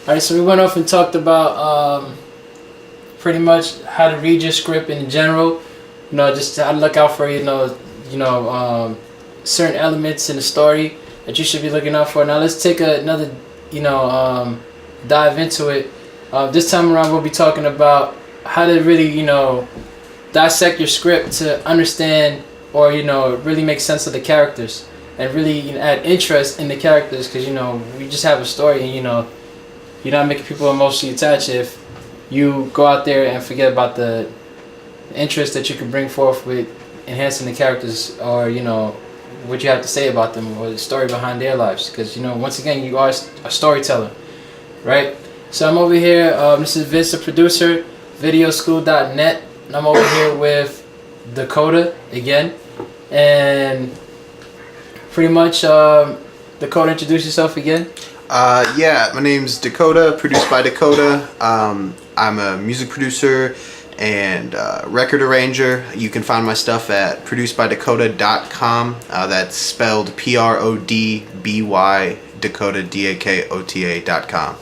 All right, so we went off and talked about pretty much how to read your script in general. Just how to look out for certain elements in the story that you should be looking out for. Now let's take another dive into it. This time around, we'll be talking about how to really dissect your script to understand or really make sense of the characters and really add interest in the characters, because we just have a story and you're not making people emotionally attached if you go out there and forget about the interest that you can bring forth with enhancing the characters, or what you have to say about them or the story behind their lives, because once again you are a storyteller, right? So I'm over here, this is Vince, the producer, videoschool.net, and I'm over here with Dakota again, and pretty much Dakota, introduce yourself again. Yeah, my name's Dakota, produced by Dakota. I'm a music producer and record arranger. You can find my stuff at producedbydakota.com. That's spelled PRODBY, Dakota, DAKOTA.com.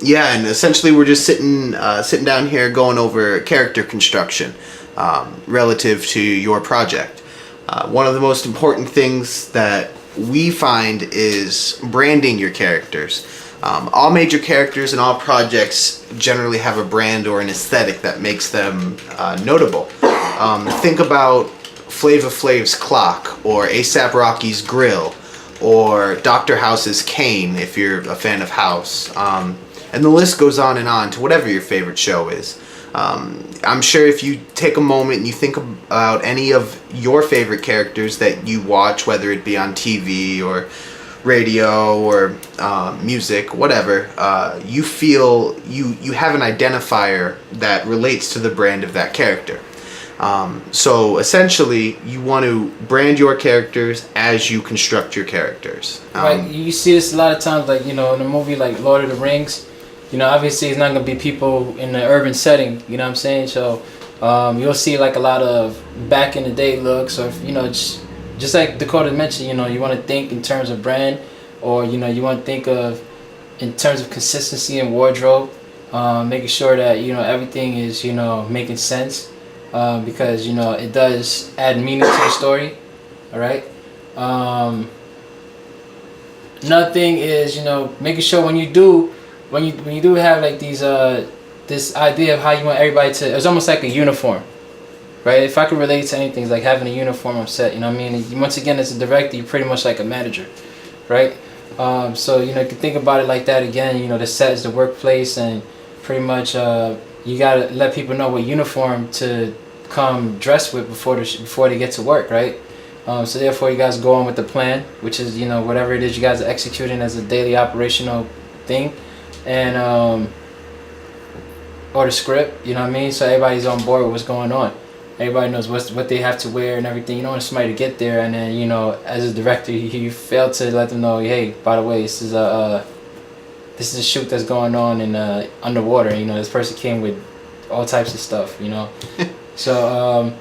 Yeah, and essentially we're just sitting down here going over character construction relative to your project. One of the most important things that we find is branding your characters. All major characters and all projects generally have a brand or an aesthetic that makes them notable. Think about Flava Flav's clock, or A$AP Rocky's grill, or Dr. House's cane if you're a fan of House. And the list goes on and on to whatever your favorite show is. I'm sure if you take a moment and you think about any of your favorite characters that you watch, whether it be on TV or radio or music, whatever, you feel you have an identifier that relates to the brand of that character. So essentially, you want to brand your characters as you construct your characters. Right, you see this a lot of times, like in a movie like Lord of the Rings. Obviously it's not going to be people in the urban setting, you know what I'm saying? So you'll see like a lot of back in the day looks, or just like Dakota mentioned, you want to think in terms of brand, or you want to think of in terms of consistency in wardrobe, making sure that everything is making sense, because it does add meaning to the story. All right. Another thing is making sure when you do have like these this idea of how you want everybody to, it's almost like a uniform, right? If I could relate to anything, it's like having a uniform on set. Once again, as a director, you're pretty much like a manager, right? So you can think about it like that again. The set is the workplace, and pretty much you gotta let people know what uniform to come dressed with before they get to work, right? So therefore, you guys go on with the plan, which is whatever it is you guys are executing as a daily operational thing, and or the script, so everybody's on board with what's going on. Everybody knows what they have to wear and everything. You don't want somebody to get there and then as a director you fail to let them know, hey, by the way, this is a shoot that's going on in underwater. This person came with all types of stuff. So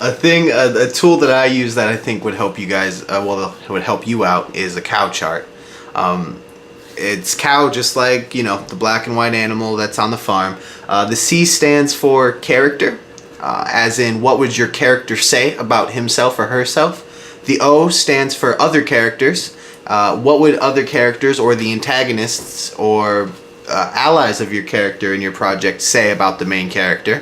a tool that I use that I think would help you guys, would help you out, is a cow chart. It's cow, just like the black and white animal that's on the farm. The C stands for character, as in what would your character say about himself or herself. The O stands for other characters. What would other characters or the antagonists or allies of your character in your project say about the main character.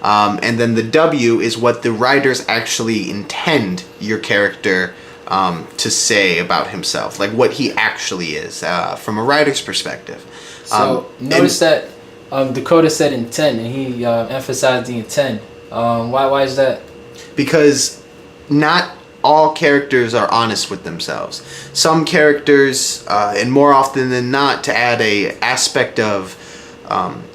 And then the W is what the writers actually intend your character to say about himself, like what he actually is from a writer's perspective. So notice that Dakota said intent, and he emphasized the intent. Why is that? Because not all characters are honest with themselves. Some characters, and more often than not, to add a aspect of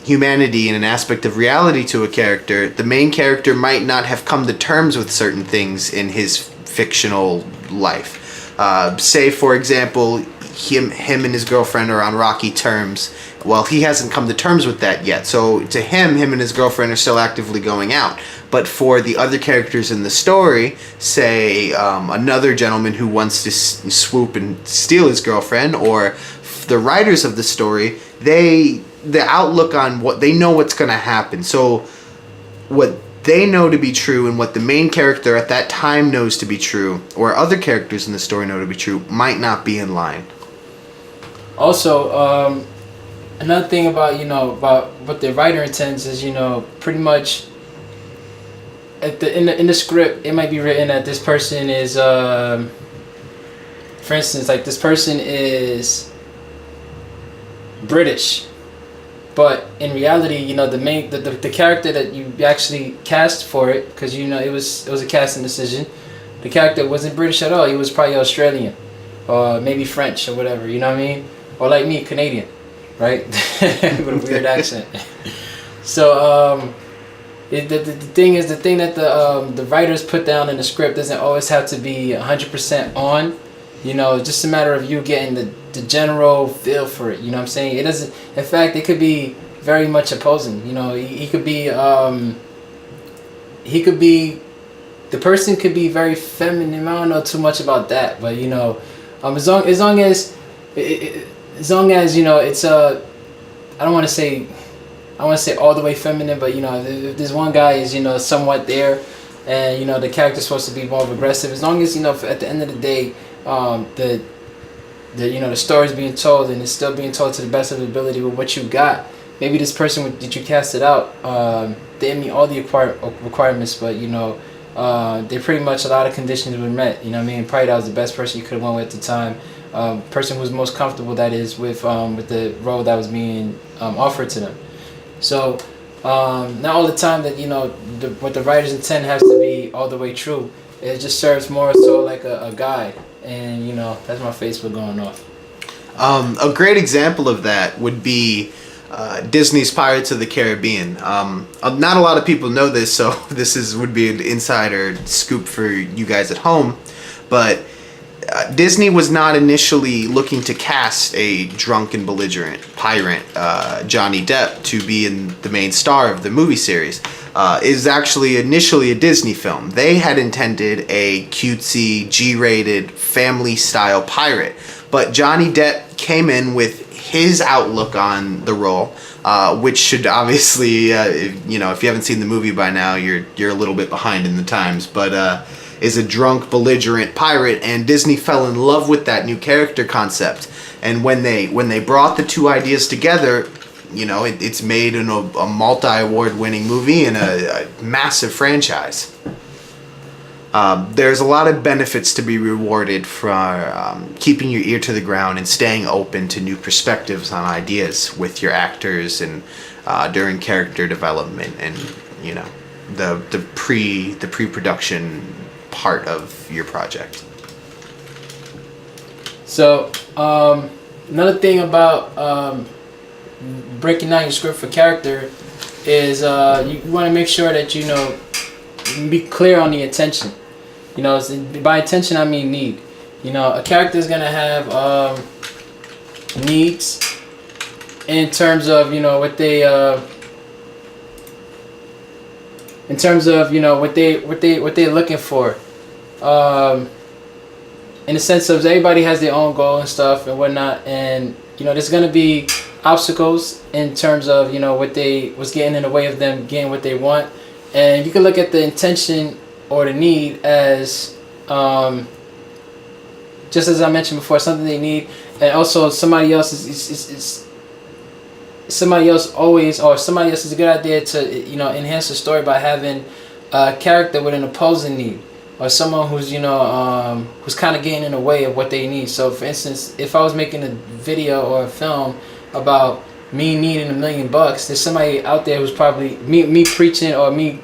humanity and an aspect of reality to a character, the main character might not have come to terms with certain things in his fictional life. Say, for example, him and his girlfriend are on rocky terms. Well, he hasn't come to terms with that yet. So to him and his girlfriend are still actively going out. But for the other characters in the story, say another gentleman who wants to swoop and steal his girlfriend, or of the writers of the story, the outlook on what they know what's going to happen. So what they know to be true and what the main character at that time knows to be true, or other characters in the story know to be true, might not be in line. Also, another thing about about what the writer intends is pretty much in the script it might be written that this person is for instance, like this person is British, but in reality, the character that you actually cast for it, because it was a casting decision. The character wasn't British at all. He was probably Australian, or maybe French or whatever. You know what I mean? Or like me, Canadian, right? With a weird accent. So the thing that the writers put down in the script doesn't always have to be 100% on. It's just a matter of you getting the general feel for it. You know what I'm saying? It doesn't. In fact, it could be very much opposing. He could be. He could be. The person could be very feminine. I don't know too much about that, but as long as it's I don't want to say. I want to say all the way feminine, but if this one guy is somewhat there, and the character's supposed to be more aggressive. As long as at the end of the day. The story's being told and it's still being told to the best of the ability with what you got. Maybe this person that you casted out, they didn't meet all the requirements, but they pretty much a lot of conditions were met. Probably that was the best person you could have went with at the time. Person who was most comfortable, that is, with the role that was being offered to them. So not all the time that what the writer's intent has to be all the way true. It just serves more so like a guide. And that's my Facebook going off. A great example of that would be Disney's Pirates of the Caribbean. Not a lot of people know this, so would be an insider scoop for you guys at home. But Disney was not initially looking to cast a drunk and belligerent pirate, Johnny Depp, to be in the main star of the movie series. Is actually initially a Disney film. They had intended a cutesy, G-rated, family-style pirate. But Johnny Depp came in with his outlook on the role, which should obviously, if you haven't seen the movie by now, you're a little bit behind in the times, but is a drunk, belligerent pirate, and Disney fell in love with that new character concept. And when they brought the two ideas together, it's made in a multi-award winning movie and a massive franchise. There's a lot of benefits to be rewarded for keeping your ear to the ground and staying open to new perspectives on ideas with your actors and during character development and the pre-production part of your project. So another thing about breaking down your script for character is you want to make sure that be clear on the intention. By intention I mean need. A character is gonna have needs in terms of what they in terms of what they're looking for. In the sense of everybody has their own goal and stuff and whatnot, and there's gonna be obstacles in terms of what's getting in the way of them getting what they want, and you can look at the intention or the need as just as I mentioned before, something they need, and also somebody else is somebody else is a good idea to enhance the story by having a character with an opposing need, or someone who's who's kind of getting in the way of what they need. So for instance, if I was making a video or a film about me needing $1 million, there's somebody out there who's probably me preaching or me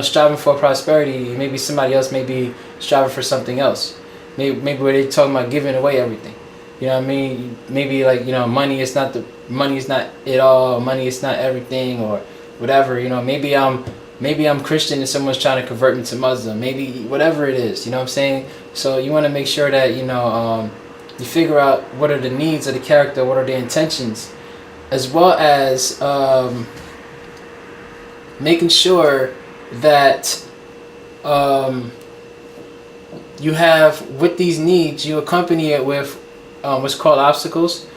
striving for prosperity. Maybe somebody else may be striving for something else. Maybe where they talking about giving away everything. You know what I mean? Maybe like money is not it all. Money is not everything, or whatever. Maybe I'm Christian and someone's trying to convert me to Muslim. Maybe whatever it is. You know what I'm saying? So you want to make sure that you figure out what are the needs of the character, what are the intentions, as well as making sure that you have, with these needs, you accompany it with what's called obstacles.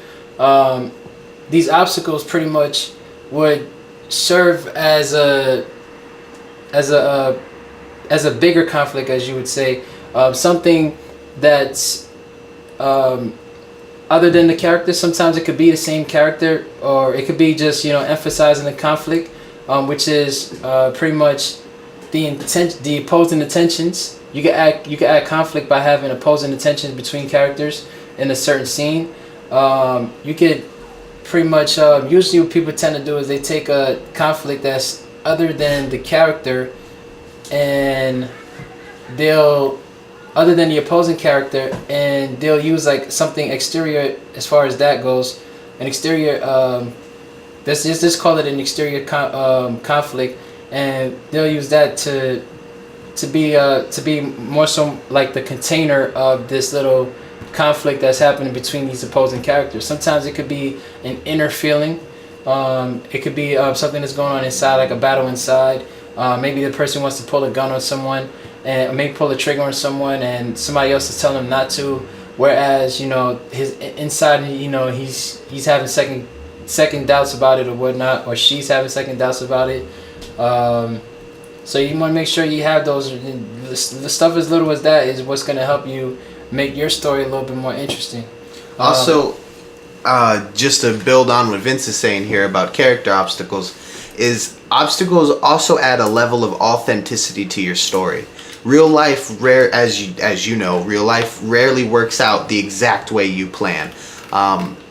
these obstacles pretty much would serve as as a a bigger conflict, as you would say, something that's other than the character. Sometimes it could be the same character, or it could be just emphasizing the conflict, which is pretty much the opposing intentions. You can add conflict by having opposing intentions between characters in a certain scene. You could pretty much usually what people tend to do is they take a conflict that's other than the character, and they'll other than the opposing character, and they'll use like something exterior as far as that goes. An exterior, let's just call it an exterior conflict, and they'll use that to be more so like the container of this little conflict that's happening between these opposing characters. Sometimes it could be an inner feeling. It could be something that's going on inside, like a battle inside. Maybe the person wants to pull a gun on someone, and maybe pull a trigger on someone, and somebody else is telling him not to. Whereas his inside, he's having second doubts about it or whatnot, or she's having second doubts about it. So you want to make sure you have those. The stuff as little as that is what's going to help you make your story a little bit more interesting. Also, just to build on what Vince is saying here about character obstacles, is obstacles also add a level of authenticity to your story. Real life, as you know, real life rarely works out the exact way you plan.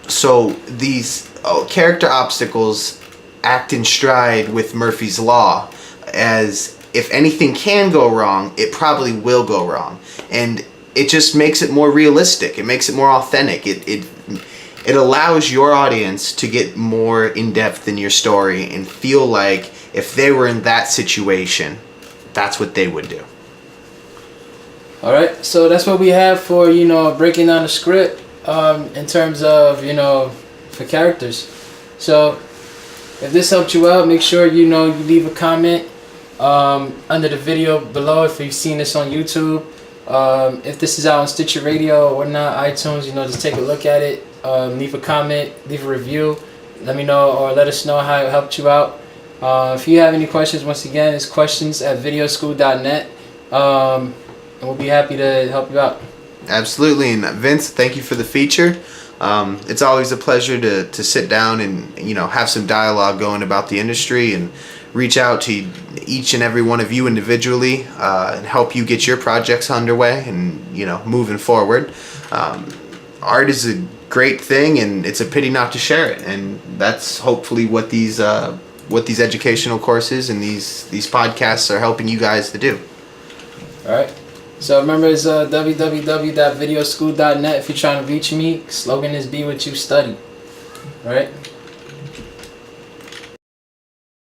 So these character obstacles act in stride with Murphy's Law, as if anything can go wrong, it probably will go wrong. And it just makes it more realistic. It makes it more authentic. It allows your audience to get more in depth in your story and feel like if they were in that situation, that's what they would do. All right, so that's what we have for breaking down the script in terms of for characters. So if this helped you out, make sure you leave a comment under the video below if you've seen this on YouTube. If this is out on Stitcher Radio or whatnot, iTunes, just take a look at it. Leave a comment, leave a review. Let me know, or let us know how it helped you out. If you have any questions, once again, it's questions@videoschool.net. And we'll be happy to help you out. Absolutely. And Vince, thank you for the feature. It's always a pleasure to sit down and have some dialogue going about the industry and reach out to each and every one of you individually and help you get your projects underway and moving forward. Art is a great thing, and it's a pity not to share it. And that's hopefully what these educational courses and these podcasts are helping you guys to do. All right. So remember, it's www.videoschool.net if you're trying to reach me. Slogan is be what you study. All right.